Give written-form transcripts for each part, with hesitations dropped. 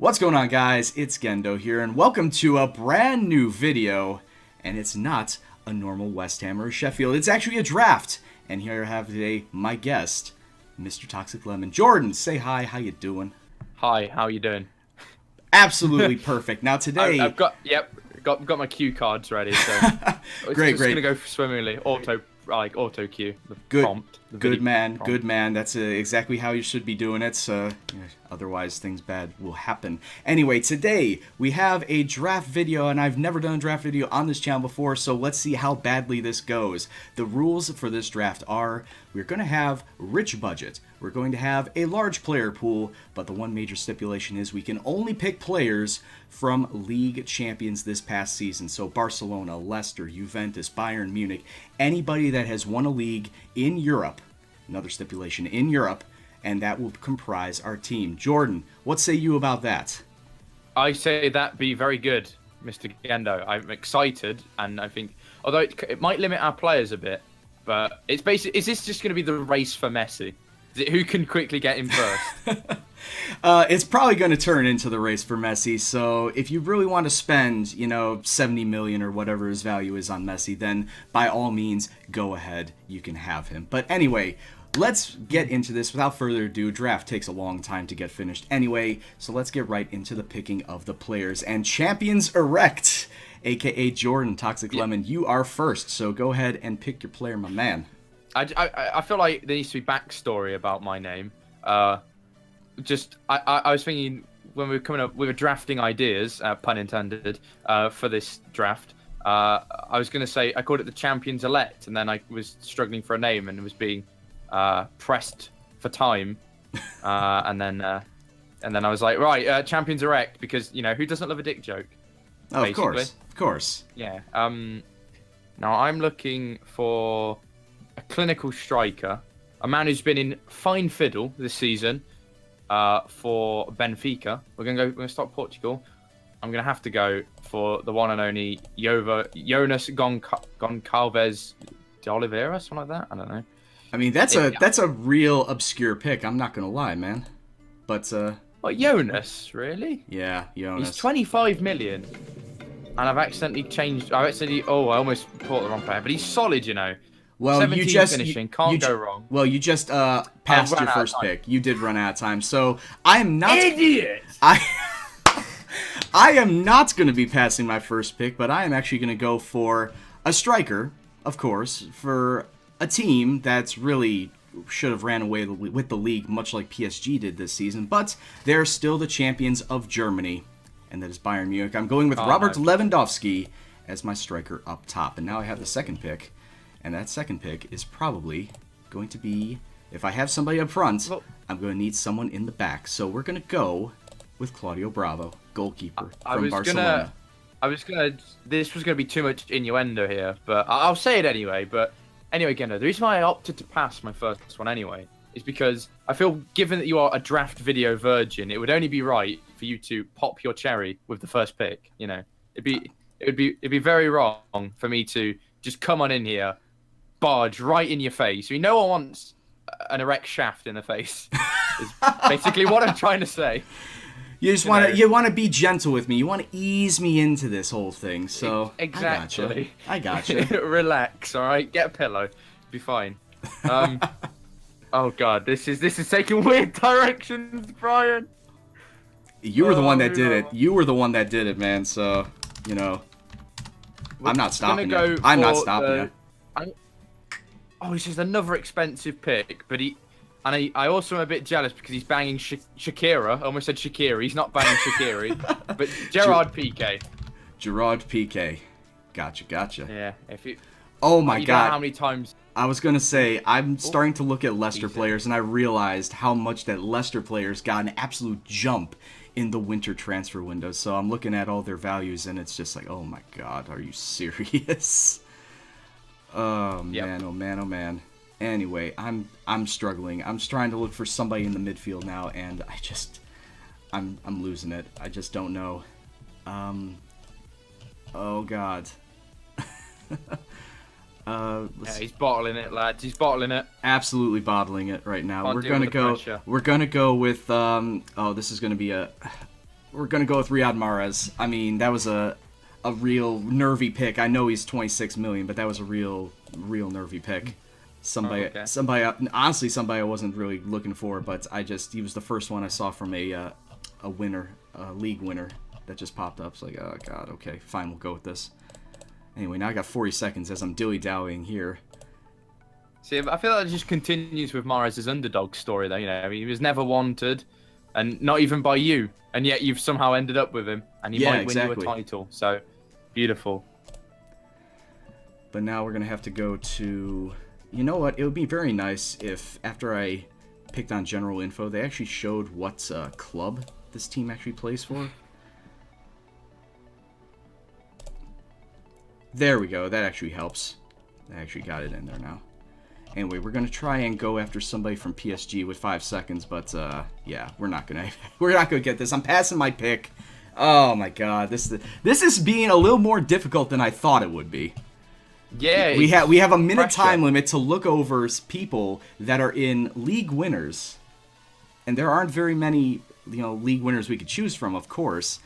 What's going on, guys? It's Gendo here, and welcome to a brand new video. And it's not a normal West Ham or Sheffield, it's actually a draft. And here I have today my guest, Mr. Toxic Lemon. Jordan, say hi, how you doing? Hi, how you doing? Absolutely perfect. Now today... I've got my cue cards ready, so it's great. gonna go swimmingly. Auto cue. The Good, prompt. The good man, prompt. good man. That's exactly how you should be doing it. Otherwise, things bad will happen. Anyway, today we have a draft video, and I've never done a draft video on this channel before, so let's see how badly this goes. The rules for this draft are: we're going to have rich budget, we're going to have a large player pool, but the one major stipulation is we can only pick players from league champions this past season. So Barcelona, Leicester, Juventus, Bayern Munich, anybody that has won a league in Europe, another stipulation, in Europe, and that will comprise our team. Jordan, what say you about that? I say that be very good, Mr. Gendo. I'm excited, and I think, although it might limit our players a bit, but it's basically, is this just going to be the race for Messi? Is it who can quickly get him first? It's probably going to turn into the race for Messi, so if you really want to spend, 70 million or whatever his value is on Messi, then by all means, go ahead, you can have him. But anyway, let's get into this. Without further ado, draft takes a long time to get finished anyway, so let's get right into the picking of the players. And champions erect, aka Jordan, Toxic Lemon, you are first, so go ahead and pick your player, my man. I feel like there needs to be backstory about my name. I was thinking when we were coming up, we were drafting ideas, pun intended, for this draft. I was going to say, I called it the Champions Elect, and then I was struggling for a name and was being pressed for time. And then I was like, right, Champions Erect, because, who doesn't love a dick joke? Oh, basically. of course. Yeah. Now I'm looking for a clinical striker, a man who's been in fine fiddle this season for Benfica. We're gonna stop Portugal. I'm gonna have to go for the one and only Jonas Goncalves de Oliveira, something like that. I don't know. I mean, that's a real obscure pick. I'm not gonna lie, man. But what, Jonas, really? Yeah, Jonas. He's 25 million, and I almost bought the wrong player, but he's solid, Well, 17 you just finishing, can't go wrong. Well, you just passed your first pick. You did run out of time, so I am not idiot. I am not going to be passing my first pick, but I am actually going to go for a striker, of course, for a team that's really should have ran away with the league, much like PSG did this season, but they're still the champions of Germany, and that is Bayern Munich. I'm going with Robert Lewandowski as my striker up top, and now I have the second pick. And that second pick is probably going to be, if I have somebody up front, I'm going to need someone in the back. So we're going to go with Claudio Bravo, goalkeeper from Barcelona. This was going to be too much innuendo here, but I'll say it anyway. But anyway, Gendo, the reason why I opted to pass my first one anyway is because I feel, given that you are a draft video virgin, it would only be right for you to pop your cherry with the first pick. It'd be very wrong for me to just come on in here, barge right in your face. No one wants an erect shaft in the face. Is basically what I'm trying to say. You just want to be gentle with me. You want to ease me into this whole thing. So exactly. I gotcha. Relax, all right. Get a pillow. Be fine. Oh God, this is taking weird directions, Brian. You were the one that did it. You were the one that did it, man. So I'm not stopping you. I'm not stopping you. Oh, he's just another expensive pick, but I also am a bit jealous because he's banging Shakira. I almost said Shakiri. He's not banging Shakiri, but Gerard Piqué. Gerard Piqué. Gotcha. Yeah. Oh my God. Know how many times? I was gonna say, I'm starting to look at Leicester players, and I realized how much that Leicester players got an absolute jump in the winter transfer window. So I'm looking at all their values, and it's just like, oh my God, are you serious? Oh man, oh man. Anyway, I'm struggling. I'm just trying to look for somebody in the midfield now, and I'm losing it. I just don't know. Oh God. He's bottling it, lads. He's bottling it. Absolutely bottling it right now. Can't we're gonna go. Pressure. We're gonna go with. Oh, this is gonna be we're gonna go with Riyad Mahrez. I mean, that was a real nervy pick. I know he's 26 million, but that was a real nervy pick. Somebody, honestly, somebody I wasn't really looking for, but he was the first one I saw from a league winner that just popped up. It's like, oh god, okay, fine, we'll go with this. Anyway, now I got 40 seconds as I'm dilly-dallying here. See, I feel like it just continues with Mahrez's underdog story, though. You know, I mean, he was never wanted, and not even by you, and yet you've somehow ended up with him, and he might win you a title. So, beautiful. But now we're gonna have to go to. You know what? It would be very nice if after I picked on general info, they actually showed what club this team actually plays for. There we go. That actually helps. I actually got it in there now. Anyway, we're gonna try and go after somebody from PSG with 5 seconds, but yeah, we're not gonna get this. I'm passing my pick. Oh my god, this is being a little more difficult than I thought it would be. Yeah, we have a minute time limit to look over people that are in league winners, and there aren't very many league winners we could choose from, of course.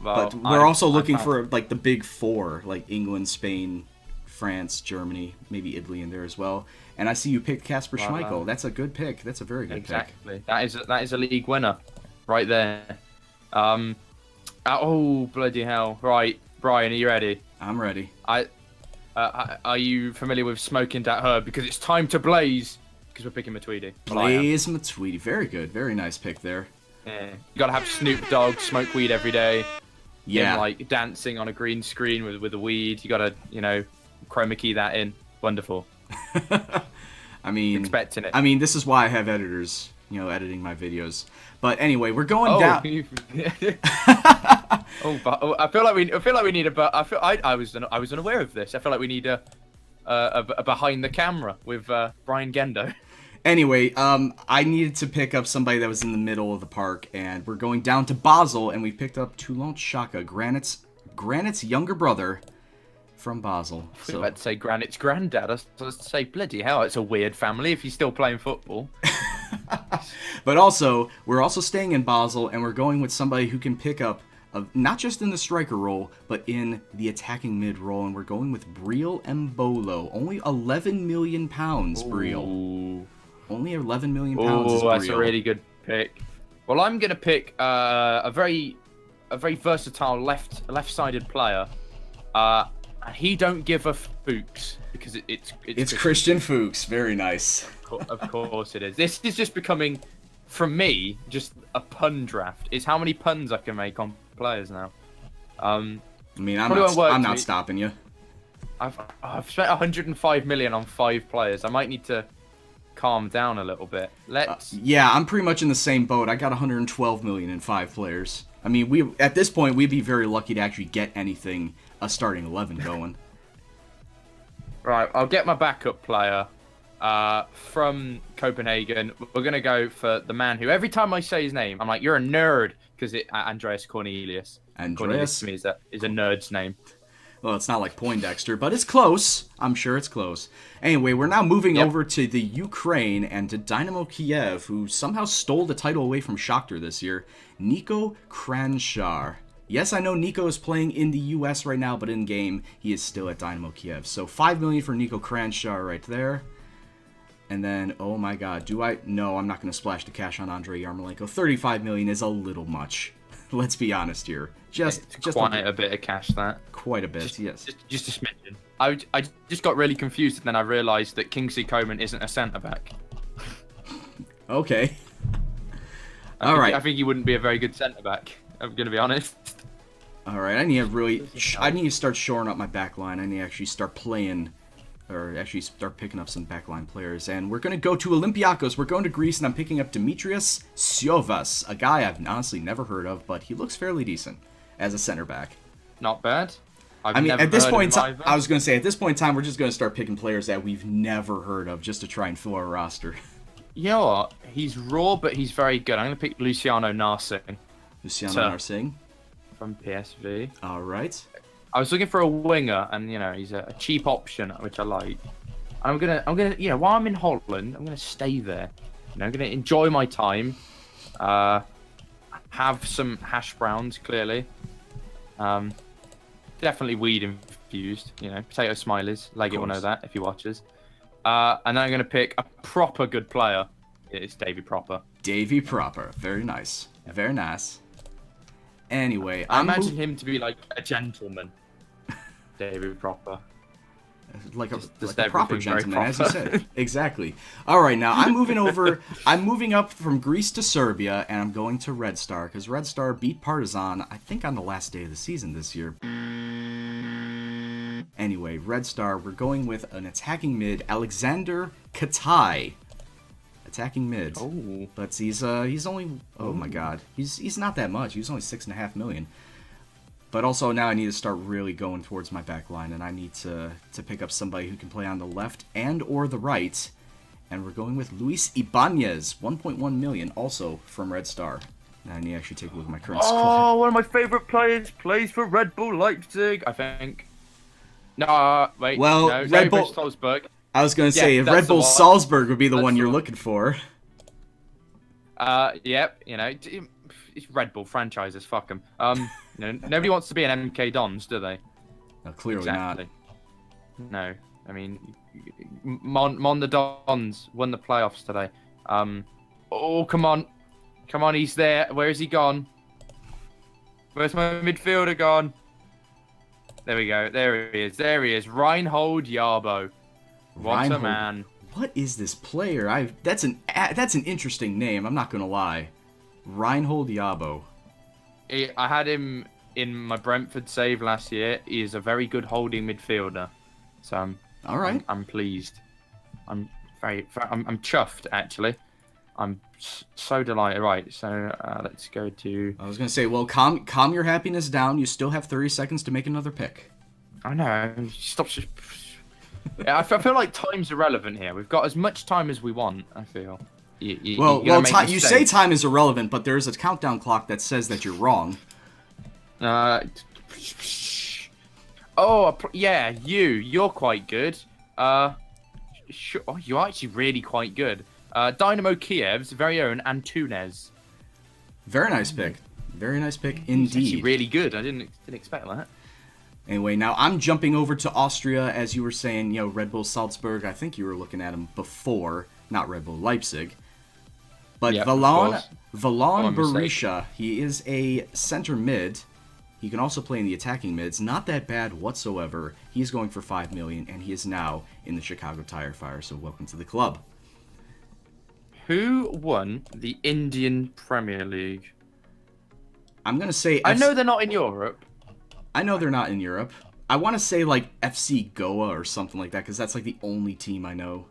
Well, but we're also looking for like the big four, like England, Spain, France, Germany, maybe Italy in there as well. And I see you picked Kasper Schmeichel. That's a good pick. That's a very good pick. Exactly. That is a league winner, right there. Oh bloody hell! Right, Brian, are you ready? I'm ready. Are you familiar with Smoking Dat Herb? Because it's time to blaze. Because we're picking Matuidi. Blaze Matuidi. Very good. Very nice pick there. Yeah. You gotta have Snoop Dogg smoke weed every day. Yeah. Him, like dancing on a green screen with a weed. You gotta, chroma key that in. Wonderful. I mean, expecting it. I mean, this is why I have editors, editing my videos. But anyway, we're going down. I feel like we need a. But I was unaware of this. I feel like we need a behind the camera with Brian Gendo. Anyway, I needed to pick up somebody that was in the middle of the park, and we're going down to Basel, and we picked up Toulon Shaka, Granite's younger brother from Basel. I was about to say Granite's granddad. I was to say, bloody hell, it's a weird family if he's still playing football. But also, we're also staying in Basel, and we're going with somebody who can pick up, not just in the striker role, but in the attacking mid role, and we're going with Breel Mbolo. Only 11 million pounds, Breel. Ooh. Only 11 million pounds. Oh, that's a really good pick. Well, I'm gonna pick a very versatile left-sided player. And he don't give a Fuchs because it's Christian Fuchs. Very nice. Of course it is. This is just becoming, from me, just a pun draft. It's how many puns I can make on players now. I mean, I'm not stopping you. I've spent 105 million on 5 players. I might need to calm down a little bit. Yeah, I'm pretty much in the same boat. I got 112 million in 5 players. I mean, at this point, we'd be very lucky to actually get anything, a starting 11 going. Right, I'll get my backup player from Copenhagen. We're going to go for the man who, every time I say his name, I'm like, you're a nerd, because Andreas Cornelius. Cornelius to me is a nerd's name. Well, it's not like Poindexter, but it's close. I'm sure it's close. Anyway, we're now moving over to the Ukraine and to Dynamo Kiev, who somehow stole the title away from Shakhtar this year. Nico Kranjčar. Yes, I know Nico is playing in the U.S. right now, but in-game, he is still at Dynamo Kiev. So 5 million for Nico Kranjčar right there. And then, oh my god, No, I'm not going to splash the cash on Andrei Yarmolenko. 35 million is a little much. Let's be honest here. Just quite a bit of cash, that. Quite a bit, yes. Just a smidgen. I just got really confused, and then I realised that Kingsley Coman isn't a centre-back. Okay. I think he wouldn't be a very good centre-back, I'm going to be honest. Alright, I need to start shoring up my back line. I need to actually start playing, or actually start picking up some backline players. And we're going to go to Olympiacos. We're going to Greece, and I'm picking up Dimitrios Siovas, a guy I've honestly never heard of, but he looks fairly decent as a center back. Not bad. At this point in time, I was going to say, at this point in time, we're just going to start picking players that we've never heard of just to try and fill our roster. You know what? He's raw, but he's very good. I'm going to pick Luciano Narsing. Luciano Narsing? From PSV. All right. I was looking for a winger, and he's a cheap option, which I like. And I'm gonna, while I'm in Holland, I'm gonna stay there. I'm gonna enjoy my time. have some hash browns, clearly. Definitely weed infused, you know, potato smileys. Leggett will know that if he watches. And then I'm going to pick a proper good player. It's Davy Proper. Davy Proper. Very nice. Yep. Very nice. Anyway, I imagine him to be like a gentleman. Davy Proper. Like a proper gentleman, as you said. Exactly. All right, now I'm moving over. I'm moving up from Greece to Serbia, and I'm going to Red Star because Red Star beat Partizan, I think, on the last day of the season this year. Anyway, Red Star, we're going with an attacking mid, Alexander Katai. Attacking mid. Oh. But he's only, oh my god, he's not that much. He's only 6.5 million. But also now I need to start really going towards my back line, and I need to pick up somebody who can play on the left and or the right. And we're going with Luis Ibanez, 1.1 million, also from Red Star. Now I need to actually take a look at my current squad. Oh, one of my favorite players plays for Red Bull Leipzig, I think. No, wait. Well, no, Red Bull Salzburg. I was going to say, if Red Bull Salzburg would be the one you're looking for. Yep, you know, it's Red Bull franchises, fuck them. You know, nobody wants to be an MK Dons, do they? No, clearly not. No, I mean, Mon the Dons won the playoffs today. Oh, come on. Come on, he's there. Where is he gone? Where's my midfielder gone? There we go. There he is. There he is. Reinhold Jarbo. What a man. What is this player? That's an interesting name, I'm not going to lie. Reinhold Jarbo. I had him in my Brentford save last year. He is a very good holding midfielder. So all right. I'm pleased. I'm chuffed, actually. I'm so delighted. Right, so let's go to... I was going to say, well, calm your happiness down. You still have 30 seconds to make another pick. I know. Stop. I feel like time's irrelevant here. We've got as much time as we want, I feel. You say time is irrelevant, but there's a countdown clock that says that you're wrong. Yeah, you're quite good. Sure, you're actually really quite good. Dynamo Kiev's very own Antunes. Very nice pick. Very nice pick indeed. He's actually really good. I didn't expect that. Anyway, now I'm jumping over to Austria, as you were saying, you know, Red Bull Salzburg. I think you were looking at him before, not Red Bull Leipzig. But yep, Valon Berisha, he is a center mid. He can also play in the attacking mids. Not that bad whatsoever. He's going for 5 million, and he is now in the Chicago Tire Fire, so welcome to the club. Who won the Indian Premier League? I'm going to say... I know they're not in Europe. I know they're not in Europe. I want to say, like, FC Goa or something like that, because that's, like, the only team I know.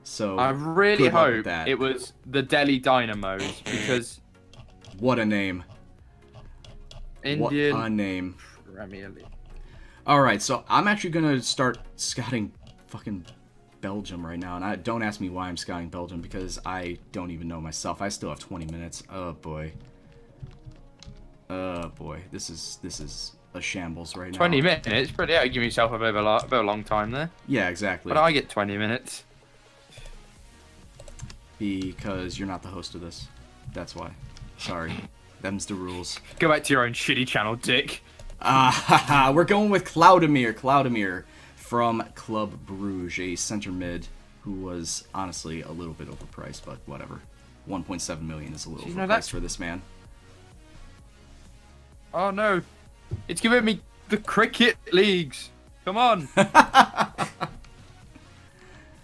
So, I really hope it was the Delhi Dynamos, because... What a name. Indian what a name. Premier League. Alright, so I'm actually going to start scouting fucking Belgium right now. And don't ask me why I'm scouting Belgium, because I don't even know myself. I still have 20 minutes. Oh, boy. Oh, boy. This is a shambles right now. 20 minutes? Pretty out. Give yourself a bit of a long time there. Yeah, exactly. But I get 20 minutes. Because you're not the host of this. That's why. Sorry. Them's the rules. Go back to your own shitty channel, dick. We're going with Cloudemir from Club Bruges, a center mid who was honestly a little bit overpriced, but whatever. 1.7 million is a little overpriced for this man. Oh no. It's giving me the cricket leagues. Come on.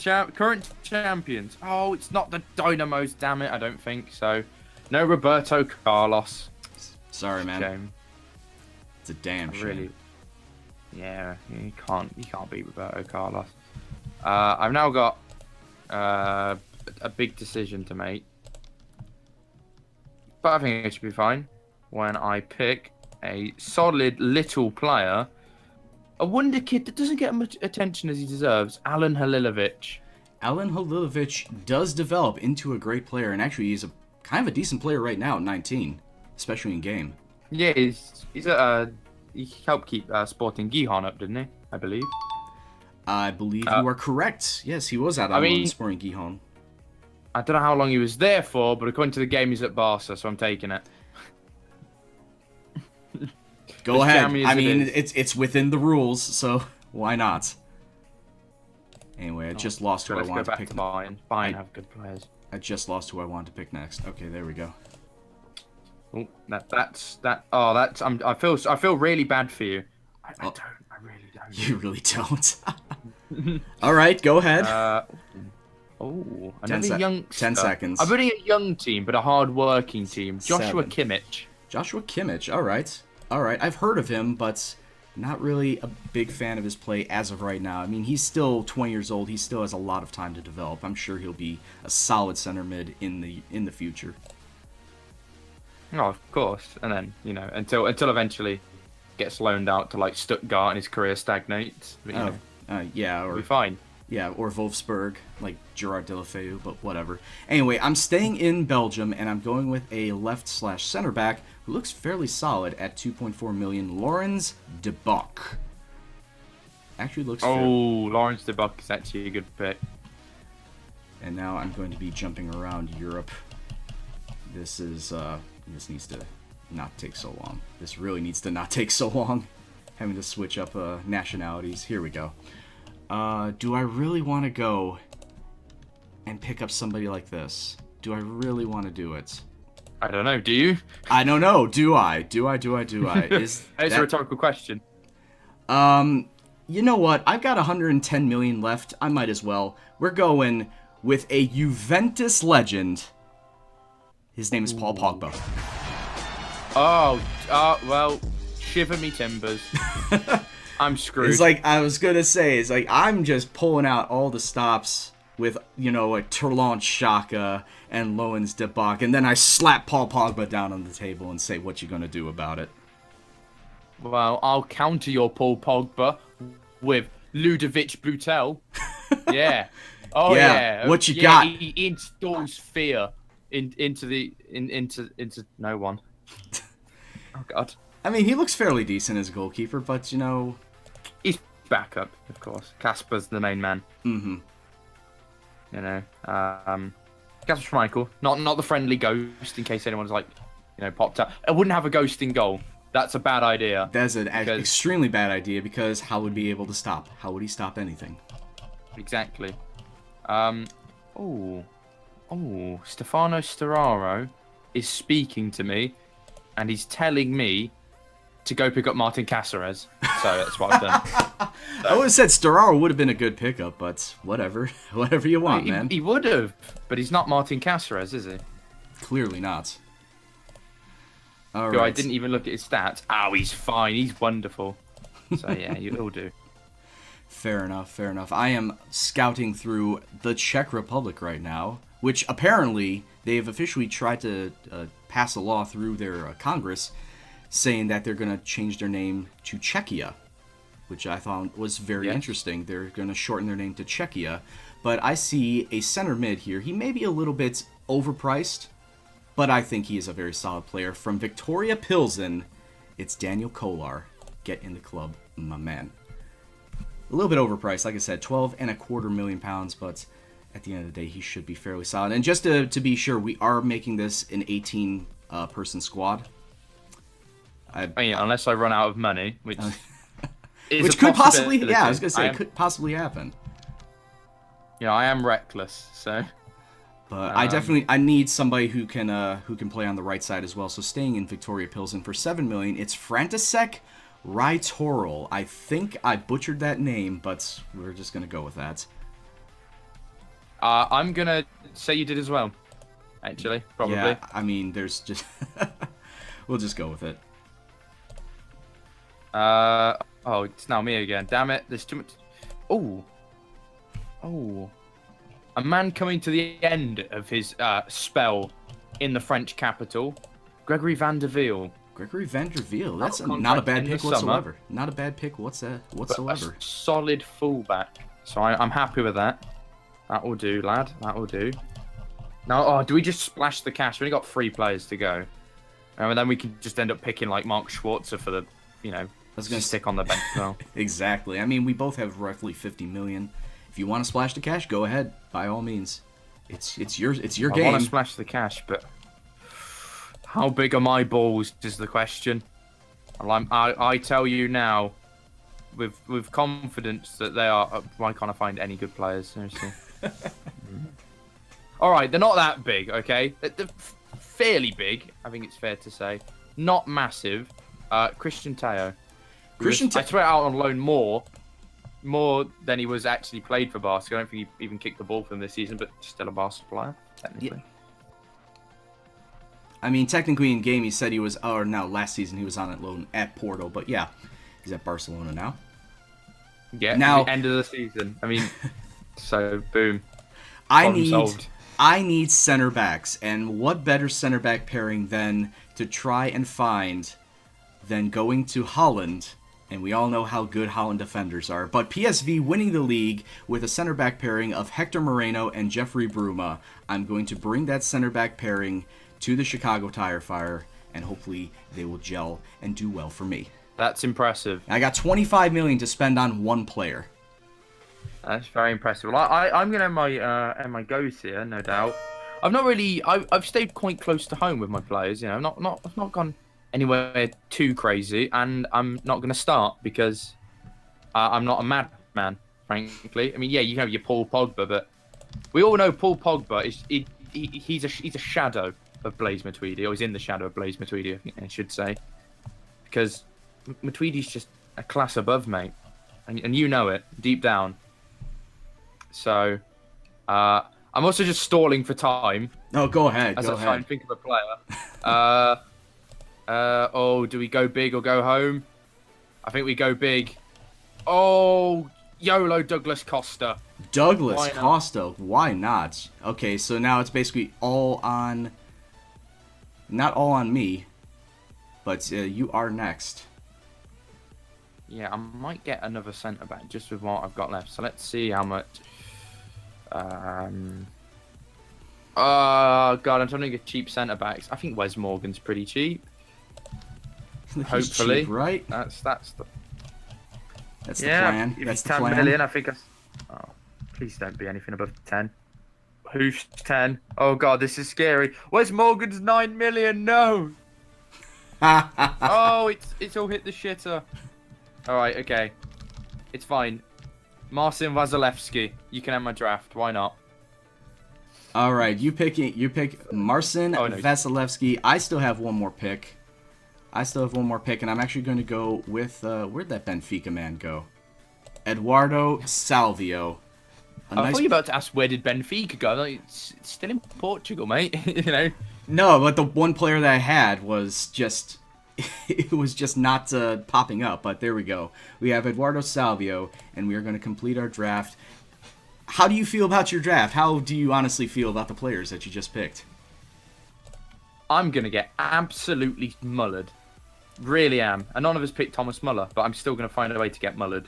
Current champions. Oh, it's not the Dynamos, damn it. I don't think so. No Roberto Carlos. Sorry, man. Shame. It's a damn shame. Really. Yeah, you can't beat Roberto Carlos. I've now got a big decision to make, but I think it should be fine when I pick a solid little player, a wonder kid that doesn't get as much attention as he deserves, Alen Halilovic. Alen Halilovic does develop into a great player, and actually he's a kind of a decent player right now at 19, especially in game. Yeah, he helped keep Sporting Gijon up, didn't he? I believe. I believe you are correct. Yes, he was at Sporting Gijon. I don't know how long he was there for, but according to the game, he's at Barca, so I'm taking it. Go ahead. I mean, it's within the rules, so why not? Anyway, I just lost who I wanted to pick. Bayern. Bayern have good players. I just lost who I wanted to pick next. Okay, there we go. Oh, I feel really bad for you. I really don't. You really don't. All right, go ahead. Another youngster. 10 seconds. I'm really a young team, but a hard-working team. Joshua 7. Kimmich. Joshua Kimmich. All right. All right. I've heard of him, but not really a big fan of his play as of right now. I mean, he's still 20 years old. He still has a lot of time to develop. I'm sure he'll be a solid center mid in the future. Oh, of course. And then, until eventually gets loaned out to like Stuttgart and his career stagnates. But, yeah, or he'll be fine. Yeah, or Wolfsburg, like Gerard Deulofeu, but whatever. Anyway, I'm staying in Belgium, and I'm going with a left/center back who looks fairly solid at 2.4 million, Laurens de Bock. Actually looks Laurens de Bock is actually a good pick. And now I'm going to be jumping around Europe. This needs to not take so long. This really needs to not take so long. Having to switch up nationalities. Here we go. Do I really want to go and pick up somebody like this? Do I really want to do it? I don't know. Do you? I don't know. Do I? Do I? It's a rhetorical question. You know what? I've got 110 million left. I might as well. We're going with a Juventus legend. His name is Paul Pogba. Well, shiver me timbers. I'm screwed. It's like I was gonna say. It's like I'm just pulling out all the stops with like Terlant Xhaka and Laurens de Bock, and then I slap Paul Pogba down on the table and say, "What you gonna do about it?" Well, I'll counter your Paul Pogba with Ludovic Butel. Yeah. Oh yeah. What you got? He installs fear into no one. Oh God. I mean, he looks fairly decent as a goalkeeper, but he's backup, of course. Kasper's the main man. Mm-hmm. Kasper Schmeichel, not the friendly ghost. In case anyone's popped up, I wouldn't have a ghost in goal. That's a bad idea. That's an extremely bad idea because how would he be able to stop? How would he stop anything? Exactly. Stefano Sturaro is speaking to me, and he's telling me to go pick up Martin Caceres. So that's what I've done. So. I would have said Sturaro would have been a good pickup, but whatever. Whatever you want, man. He would have, but he's not Martin Caceres, is he? Clearly not. All right. right. I didn't even look at his stats. Oh, he's fine. He's wonderful. So yeah, you'll do. Fair enough. I am scouting through the Czech Republic right now, which apparently they have officially tried to pass a law through their Congress saying that they're going to change their name to Czechia, which I thought was very interesting. They're going to shorten their name to Czechia, but I see a center mid here. He may be a little bit overpriced, but I think he is a very solid player. From Victoria Pilsen, it's Daniel Kolar. Get in the club, my man. A little bit overpriced, like I said, 12.25 million pounds, but at the end of the day, he should be fairly solid. And just to be sure, we are making this an 18-person squad. Unless I run out of money, which which could possibly, I was gonna say, could possibly happen. I am reckless, so. But I need somebody who can play on the right side as well. So staying in Victoria Pilsen for 7 million, it's František Rytoril. I think I butchered that name, but we're just gonna go with that. I'm gonna say you did as well. Actually, probably. Yeah, I mean, there's just we'll just go with it. It's now me again. Damn it! There's too much. Oh. A man coming to the end of his spell in the French capital, Gregory Van der Veil. Gregory Van der Veil. That's not a bad pick whatsoever. Not a bad pick whatsoever. A solid fullback. So I'm happy with that. That will do, lad. That will do. Now, do we just splash the cash? We only got 3 players to go. And then we can just end up picking like Mark Schwarzer for the, I was going to stick on the bench now. Exactly. I mean, we both have roughly 50 million. If you want to splash the cash, go ahead. By all means. It's your I game. want to splash the cash, but how big are my balls is the question. And I tell you now, with confidence that they are. Why can't I find any good players? Seriously. All right, they're not that big, okay? They're fairly big, I think it's fair to say. Not massive. Christian Teo. I swear out on loan more than he was actually played for Barca. I don't think he even kicked the ball for them this season, but still a Barca player, technically. Yeah. I mean, technically in game he said he was, or no, last season he was on loan at Porto, but yeah, he's at Barcelona now. Yeah, now the end of the season. I mean, so boom. I need center backs, and what better center back pairing than to try and find than going to Holland, and we all know how good Holland defenders are, but PSV winning the league with a center back pairing of Hector Moreno and Jeffrey Bruma. I'm going to bring that center back pairing to the Chicago Tire Fire, and hopefully they will gel and do well for me. That's impressive. I got $25 million to spend on one player. That's very impressive. Well, I'm gonna have my goes here, no doubt. I've not really. I've stayed quite close to home with my players. You know, I've not gone anywhere too crazy, and I'm not gonna start because I'm not a madman, frankly. I mean, yeah, you have your Paul Pogba, but we all know Paul Pogba he's a shadow of Blaise Matuidi, or he's in the shadow of Blaise Matuidi, I should say, because Matuidi's just a class above, mate, and you know it deep down. So, I'm also just stalling for time. Oh, go ahead. As I try and think of a player. Oh, do we go big or go home? I think we go big. Oh, YOLO Douglas Costa. Douglas Costa. Why not? Okay, so now it's basically all on... Not all on me, but you are next. Yeah, I might get another centre-back just with what I've got left. So let's see how much... Oh, God, I'm trying to get cheap centre-backs. I think Wes Morgan's pretty cheap. Hopefully. Cheap, right? That's the plan. If That's it's the 10 plan. million, I think oh, please don't be anything above 10. Who's 10? Oh, God, this is scary. Wes Morgan's 9 million? No! Oh, it's all hit the shitter. All right, okay. It's fine. Marcin Vasilevsky. You can have my draft. Why not? All right, you pick Marcin Vasilevsky. I still have one more pick. And I'm actually going to go with where'd that Benfica man go? Eduardo Salvio. I thought you were about to ask where did Benfica go. Like, it's still in Portugal, mate. You know. No, but the one player that I had was just it was just not popping up. But there we go. We have Eduardo Salvio, and we are going to complete our draft. How do you feel about your draft? How do you honestly feel about the players that you just picked? I'm going to get absolutely mullered. Really am. And none of us picked Thomas Muller, but I'm still going to find a way to get mullered.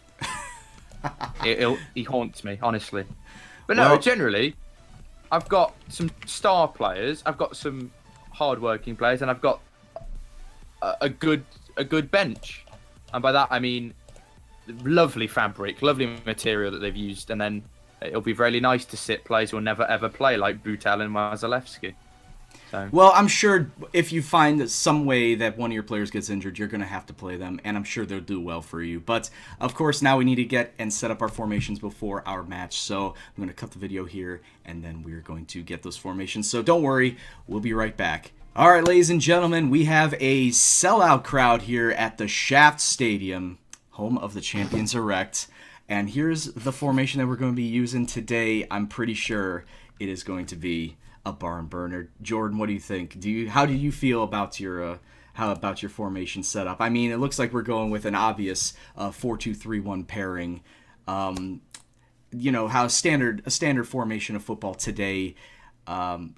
He haunts me, honestly. But no, generally, I've got some star players, I've got some hard-working players, and I've got a good bench. And by that, I mean lovely fabric, lovely material that they've used, and then it'll be really nice to sit players who will never ever play, like Butel and Vasilevsky. So. Well, I'm sure if you find some way that one of your players gets injured, you're going to have to play them, and I'm sure they'll do well for you. But, of course, now we need to get and set up our formations before our match. So I'm going to cut the video here, and then we're going to get those formations. So don't worry, we'll be right back. All right, ladies and gentlemen, we have a sellout crowd here at the Shaft Stadium, home of the Champions Erect. And here's the formation that we're going to be using today. I'm pretty sure it is going to be a barn burner. Jordan, what do you think? How do you feel about your formation setup? I mean, it looks like we're going with an obvious 4-2-3-1 pairing. You know how a standard formation of football today. I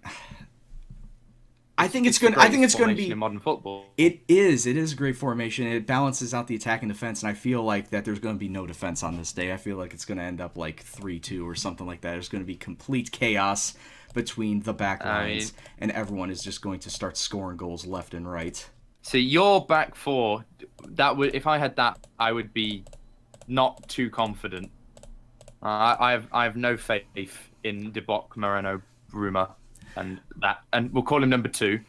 think it's going to be in modern football. It is a great formation. It balances out the attack and defense, and I feel like that there's going to be no defense on this day. I feel like it's going to end up like 3-2 or something like that. There's going to be complete chaos between the back lines, and everyone is just going to start scoring goals left and right. See, your back four, if I had that, I would be not too confident. I have no faith in Debok, Moreno, rumor, and we'll call him number 2.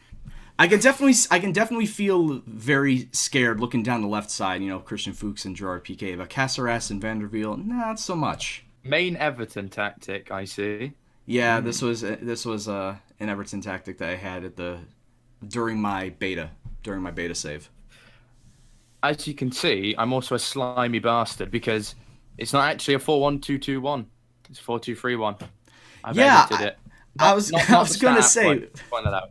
I can definitely feel very scared looking down the left side. Christian Fuchs and Gerard Piqué, but Caceres and Vandervelde, not so much. Main Everton tactic, I see. Yeah, this was an Everton tactic that I had during my beta save. As you can see, I'm also a slimy bastard because it's not actually a 4-1-2-2-1. It's 4-2-3-1. I've edited it. I was gonna say. Point that out.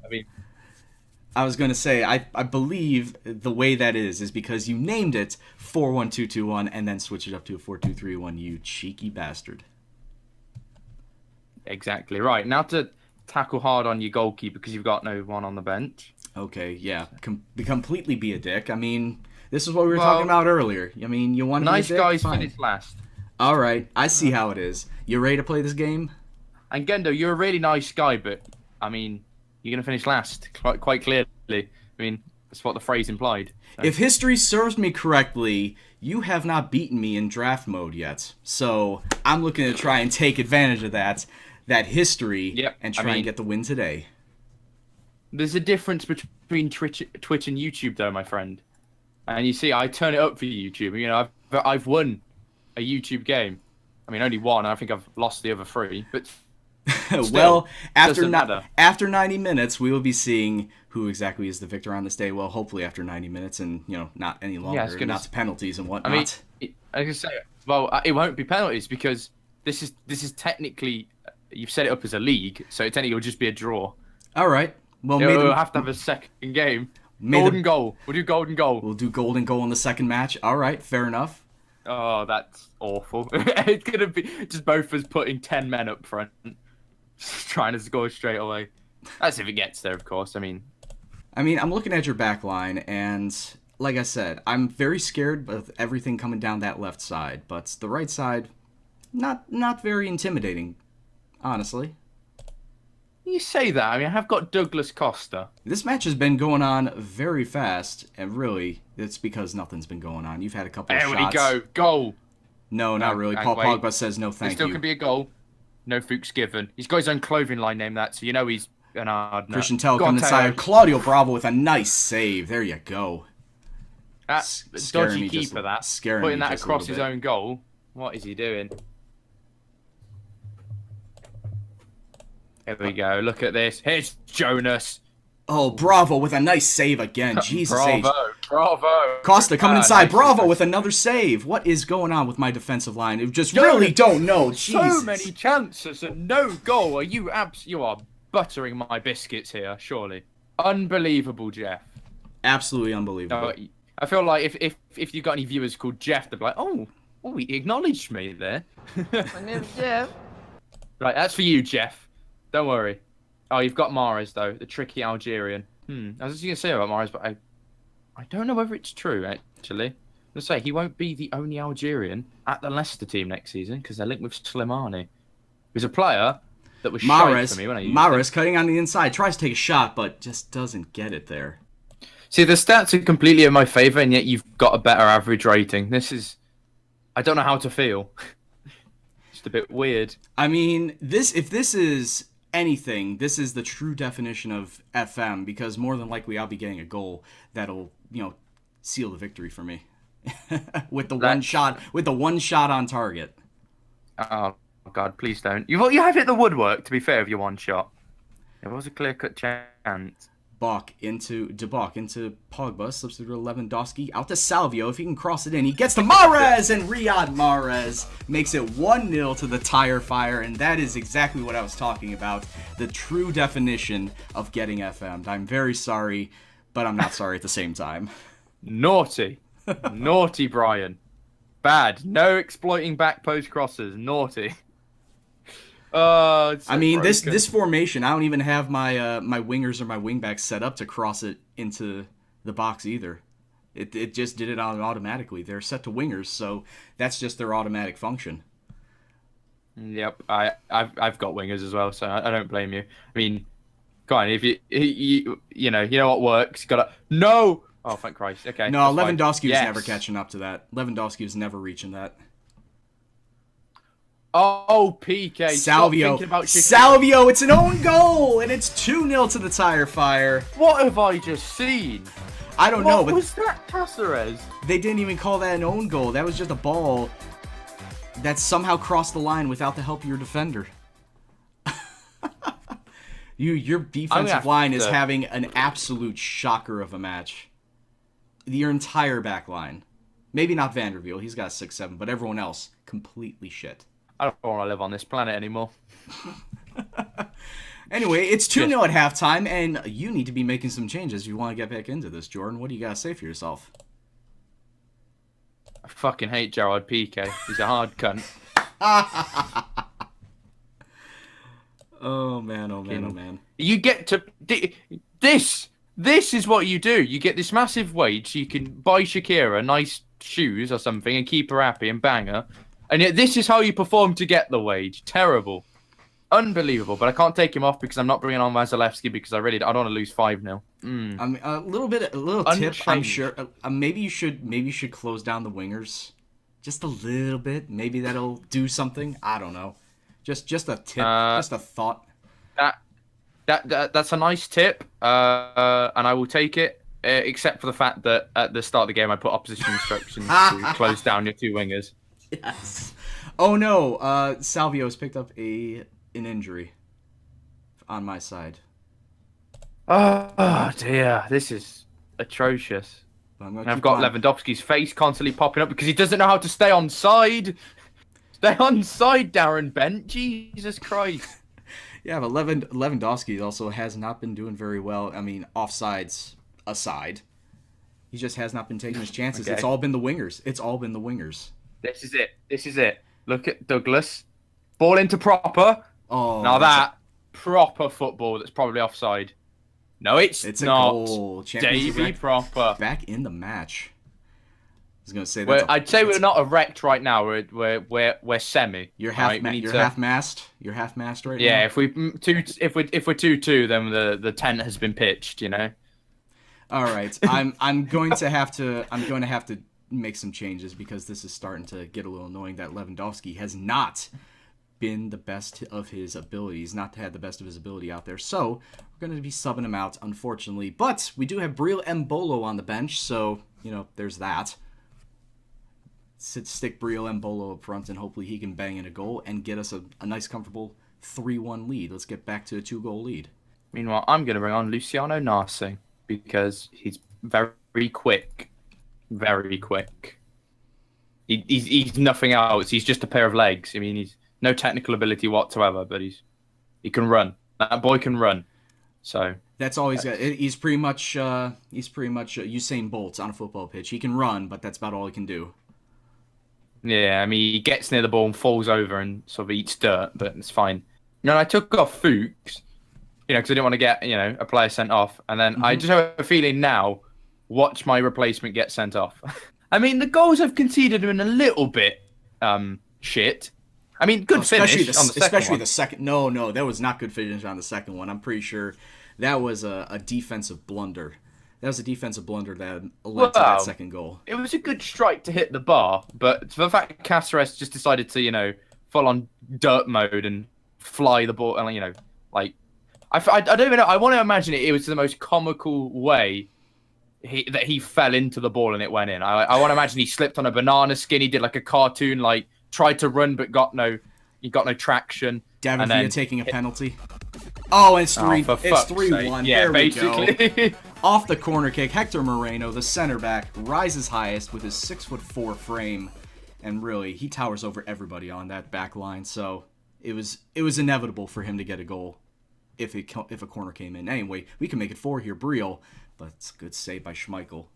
I was going to say, I believe the way that is because you named it 4-1-2-2-1 and then switch it up to a 4-2-3-1, you cheeky bastard. Exactly right. Now to tackle hard on your goalkeeper because you've got no one on the bench. Okay, yeah. Completely be a dick. I mean, this is what we were talking about earlier. I mean, you want to be a dick? Nice guys Fine. finish last. All right, I see how it is. You ready to play this game? And Gendo, you're a really nice guy, but, I mean... You're going to finish last, quite clearly. I mean, that's what the phrase implied. So. If history serves me correctly, you have not beaten me in draft mode yet. So I'm looking to try and take advantage of that history and try and get the win today. There's a difference between Twitch and YouTube, though, my friend. And you see, I turn it up for YouTube. I've won a YouTube game. I mean, only one. I think I've lost the other 3, but... Still, well, after 90 minutes, we will be seeing who exactly is the victor on this day. Well, hopefully after 90 minutes and, not any longer, not to penalties and whatnot. I mean, I can say, well, it won't be penalties because this is technically, you've set it up as a league, so technically it'll just be a draw. All right. Well, we'll have to have a second game. Golden goal. We'll do golden goal. We'll do golden goal in the second match. All right, fair enough. Oh, that's awful. It's going to be just both of us putting 10 men up front. Trying to score straight away. That's if it gets there, of course. I mean, I'm looking at your back line, and like I said, I'm very scared of everything coming down that left side. But the right side, not very intimidating, honestly. You say that. I mean, I have got Douglas Costa. This match has been going on very fast, and really, it's because nothing's been going on. You've had a couple of shots. There we go. Goal. No, not really. Paul Pogba says no thank you. There still can be a goal. No Fuchs given. He's got his own clothing line named that, so you know he's an hard nut. Christian Tell coming inside. Claudio Bravo with a nice save. There you go. That's dodgy keeper, that. Putting that across his own goal. What is he doing? Here we go. Look at this. Here's Jonas. Oh, Bravo with a nice save again. Jesus Bravo. Costa coming inside. Nice. Bravo with another save. What is going on with my defensive line? It just really don't know. Jesus. So many chances and no goal. You are buttering my biscuits here, surely. Unbelievable, Jeff. Absolutely unbelievable. No, I feel like if you got any viewers called Jeff, they'd be like, oh, he acknowledged me there. My name's Jeff. Right, that's for you, Jeff. Don't worry. Oh, you've got Mahrez, though, the tricky Algerian. I was just going to say about Mahrez, but I don't know whether it's true, actually. Let's say he won't be the only Algerian at the Leicester team next season because they're linked with Slimani. He's a player that was shite for me when I used Mahrez cutting on the inside, tries to take a shot, but just doesn't get it there. See, the stats are completely in my favour, and yet you've got a better average rating. I don't know how to feel. Just a bit weird. I mean, if this is anything, this is the true definition of FM, because more than likely I'll be getting a goal that'll, seal the victory for me. with the one shot on target. Oh God, please don't. You have hit the woodwork, to be fair, with your one shot. It was a clear-cut chance. Bach into Pogba, slips through to Lewandowski, out to Salvio. If he can cross it in, he gets to Mahrez, and Riyad Mahrez makes it 1-0 to the tire fire, and that is exactly what I was talking about. The true definition of getting FM'd. I'm very sorry, but I'm not sorry at the same time. Naughty. Naughty, Brian. Bad. No exploiting back post crosses. Naughty. I mean, this formation, I don't even have my my wingers or my wingbacks set up to cross it into the box either. It just did it automatically. They're set to wingers, so that's just their automatic function. Yep, I've got wingers as well, so I don't blame you. I mean, go on, if you know what works. You gotta no. Oh, thank Christ. Okay. No, Lewandowski was never catching up to that. Lewandowski was never reaching that. Oh, PK. Stop Salvio. thinking about Salvio, it's an own goal, and it's 2-0 to the Tire Fire. What have I just seen? I don't know, What but was that, Caceres? they didn't even call that an own goal. That was just a ball that somehow crossed the line without the help of your defender. Your defensive line is having an absolute shocker of a match. Your entire back line. Maybe not Vanderbilt, he's got a 6-7, but everyone else, completely shit. I don't want to live on this planet anymore. Anyway, it's 2-0 at halftime, and you need to be making some changes if you want to get back into this, Jordan. What do you got to say for yourself? I fucking hate Gerard Piqué. He's a hard cunt. Oh, man, oh, man, oh, man. You get to... This is what you do. You get this massive wage, so you can buy Shakira nice shoes or something and keep her happy and bang her. And yet this is how you perform to get the wage. Terrible. Unbelievable. But I can't take him off because I'm not bringing on Vasilevsky because I don't want to lose 5-0. I mean, a little tip, I'm sure. Maybe you should close down the wingers. Just a little bit. Maybe that'll do something. I don't know. Just a tip. Just a thought. That's a nice tip, and I will take it, except for the fact that at the start of the game I put opposition instructions to close down your two wingers. Yes. Oh no, Salvio's picked up an injury on my side. Oh dear, this is atrocious. I've got Lewandowski's face constantly popping up because he doesn't know how to stay on side. Stay on side, Darren Bent. Jesus Christ. Yeah, but Lewandowski also has not been doing very well. I mean, offsides aside, he just has not been taking his chances. Okay. It's all been the wingers. This is it. Look at Douglas. Ball into proper. Oh, now that proper football that's probably offside. No, it's not. A goal. Davy Proper. Back in the match. I was gonna say that. I'd say we're not erect right now. We're semi. You're half mast. You're half mast right now. Yeah, if we're 2-2, then the tent has been pitched. You know. All right, I'm going to have to make some changes because this is starting to get a little annoying that Lewandowski has not been the best of his abilities, not had the best of his ability out there. So we're going to be subbing him out, unfortunately. But we do have Briel Mbolo on the bench, so, you know, there's that. Stick Briel Mbolo up front, and hopefully he can bang in a goal and get us a nice, comfortable 3-1 lead. Let's get back to a 2-goal lead. Meanwhile, I'm going to bring on Luciano Nasi because he's very quick. Very quick. He's nothing else. He's just a pair of legs. I mean, he's no technical ability whatsoever, but he can run. That boy can run. So that's all he's got. He's pretty much Usain Bolt on a football pitch. He can run, but that's about all he can do. Yeah, I mean, he gets near the ball and falls over and sort of eats dirt, but it's fine. You know, I took off Fuchs, you know, because I didn't want to get, you know, a player sent off, and then I just have a feeling now. Watch my replacement get sent off. I mean, the goals I've conceded have been a little bit shit. I mean, good finish on the second one. Especially the second. No, that was not good finish on the second one. I'm pretty sure that was a defensive blunder. That was a defensive blunder that led to that second goal. It was a good strike to hit the bar, but for the fact Caceres just decided to, you know, full on dirt mode and fly the ball, and you know, like I don't even know. I want to imagine it was the most comical way. That he fell into the ball and it went in. I want to imagine he slipped on a banana skin. He did like a cartoon, like tried to run but got no traction. David Villa taking a penalty. Oh, it's 3-1. Yeah, there basically. We go. Off the corner kick, Hector Moreno, the center back, rises highest with his 6'4" frame, and really he towers over everybody on that back line. So it was inevitable for him to get a goal if a corner came in. Anyway, we can make it 4 here, Briel. But it's a good save by Schmeichel.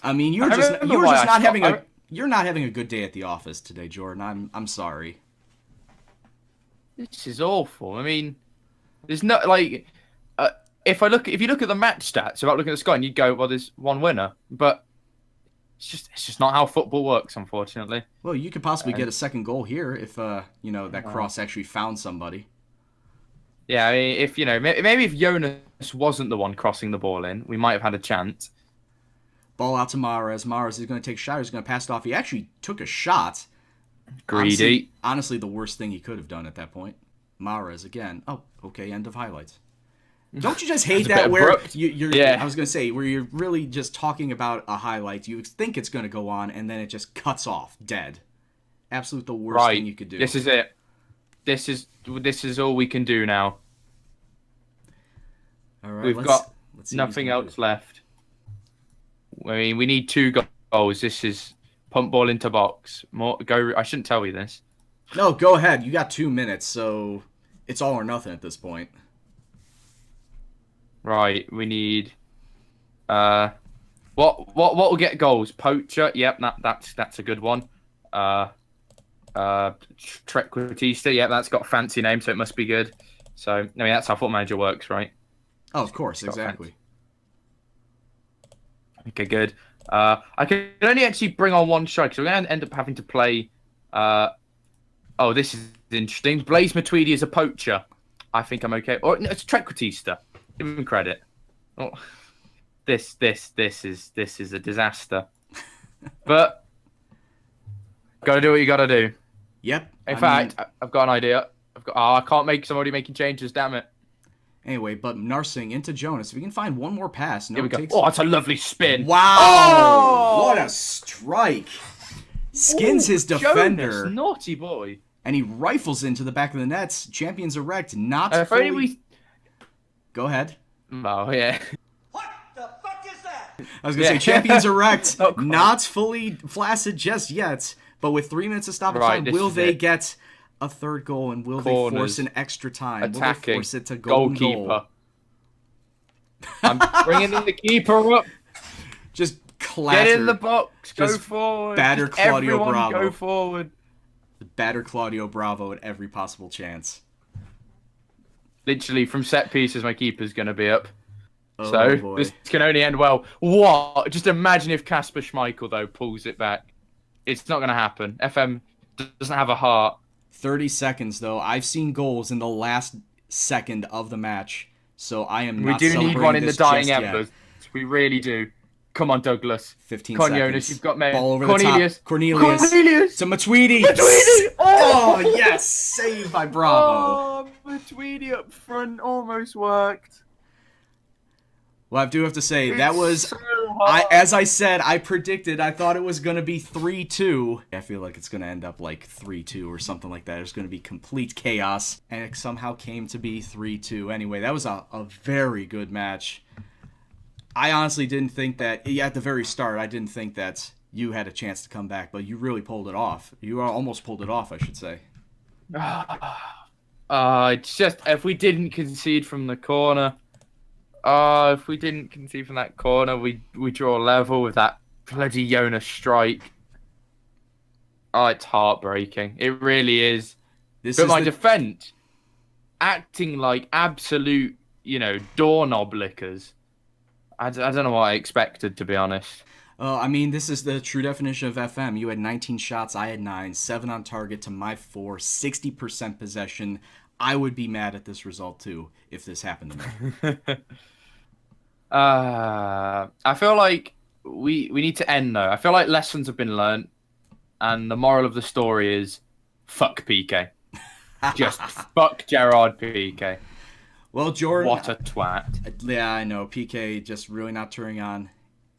I mean, you're not having a good day at the office today, Jordan. I'm sorry. This is awful. I mean, there's no like if you look at the match stats about looking at the score, and you'd go, well, there's one winner, but it's just not how football works, unfortunately. Well, you could possibly get a second goal here if you know, that cross actually found somebody. Yeah, I mean, if you know, maybe if Jonas wasn't the one crossing the ball in, we might have had a chance. Ball out to Mahrez. Mahrez is going to take a shot. He's going to pass it off. He actually took a shot, Greedy. Honestly, the worst thing he could have done at that point. Mahrez again. Oh, okay, end of highlights. Don't you just hate that where you're yeah. I was going to say, where you're really just talking about a highlight, you think it's going to go on, and then it just cuts off, dead. Absolute the worst thing you could do. This is it. This is all we can do now. All right, We've got nothing else left. I mean, we need 2 goals. This is pump ball into box. I shouldn't tell you this. No, go ahead. You got 2 minutes, so it's all or nothing at this point. Right, we need what will get goals? Poacher, yep, that's a good one. Trequartista, yep, that's got a fancy name, so it must be good. So I mean that's how Football Manager works, right? Oh, of course, exactly. Okay, good. I can only actually bring on 1 strike, so we're gonna end up having to play oh, this is interesting. Blaise Matuidi is a poacher. I think I'm okay. Or no, it's Trequartista. Give him credit. Oh, this is a disaster. But gotta do what you gotta do. Yep. In fact, I've got an idea. I can't make somebody making changes. Damn it. Anyway, but Narsing into Jonas. If we can find one more pass, Here we go. Oh, that's a lovely spin. Wow! Oh! What a strike! Skins his defender. Jonas, naughty boy. And he rifles into the back of the nets. Champions erect, not fully... Go ahead. Oh, yeah. What the fuck is that? I was going to say, champions erect, not fully flaccid just yet. But with 3 minutes of stoppage time, will they get a 3rd goal? And will they force an extra time? Attacking. Will they force it to goalkeeper? Goal? I'm bringing the keeper up. Just clatter. Get in the box. Go forward. Batter Claudio Bravo. Go forward. Batter Claudio Bravo at every possible chance. Literally, from set pieces, my keeper's going to be up. Oh, so boy. This can only end well. What? Just imagine if Kasper Schmeichel, though, pulls it back. It's not going to happen. FM doesn't have a heart. 30 seconds, though. I've seen goals in the last second of the match, so I am not celebrating. We do need one in the dying embers. We really do. Come on, Douglas. 15 Come on, seconds. Jonas, you've got me. Ball over Cornelius. the top. Cornelius. To Matuidi. Oh, yes. Saved by Bravo. Oh, Matuidi up front almost worked. Well, I do have to say, that was... So as I said, I predicted, I thought it was going to be 3-2. I feel like it's going to end up like 3-2 or something like that. There's going to be complete chaos. And it somehow came to be 3-2. Anyway, that was a very good match. I honestly didn't think that, at the very start, I didn't think that you had a chance to come back, but you really pulled it off. You almost pulled it off, I should say. It's just, if we didn't concede from the corner, if we didn't concede from that corner, we draw level with that bloody Jonas strike. Oh, it's heartbreaking. It really is. But my defense, acting like absolute, doorknob lickers. I don't know what I expected, to be honest. I mean, this is the true definition of FM. You had 19 shots, I had 9, 7 on target to my 4, 60% possession. I would be mad at this result, too, if this happened to me. I feel like we need to end, though. I feel like lessons have been learnt, and the moral of the story is, fuck PK. Just fuck Gerard PK. Well, Jordan... What a twat. Yeah, I know. PK just really not turning on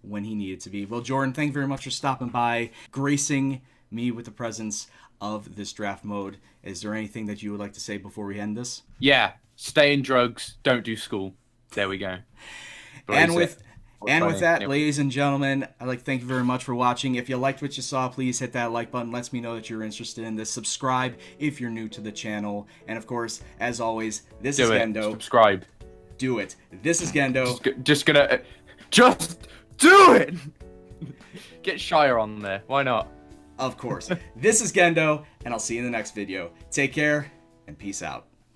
when he needed to be. Well, Jordan, thank you very much for stopping by, gracing me with the presence of this draft mode. Is there anything that you would like to say before we end this? Yeah. Stay in drugs. Don't do school. There we go. And with that, ladies and gentlemen, I'd like to thank you very much for watching. If you liked what you saw, please hit that like button. Lets me know that you're interested in this. Subscribe if you're new to the channel. And of course, as always, this is Gendo. Subscribe. Do it. This is Gendo. Just do it. Get Shire on there. Why not? Of course. This is Gendo, and I'll see you in the next video. Take care, and peace out.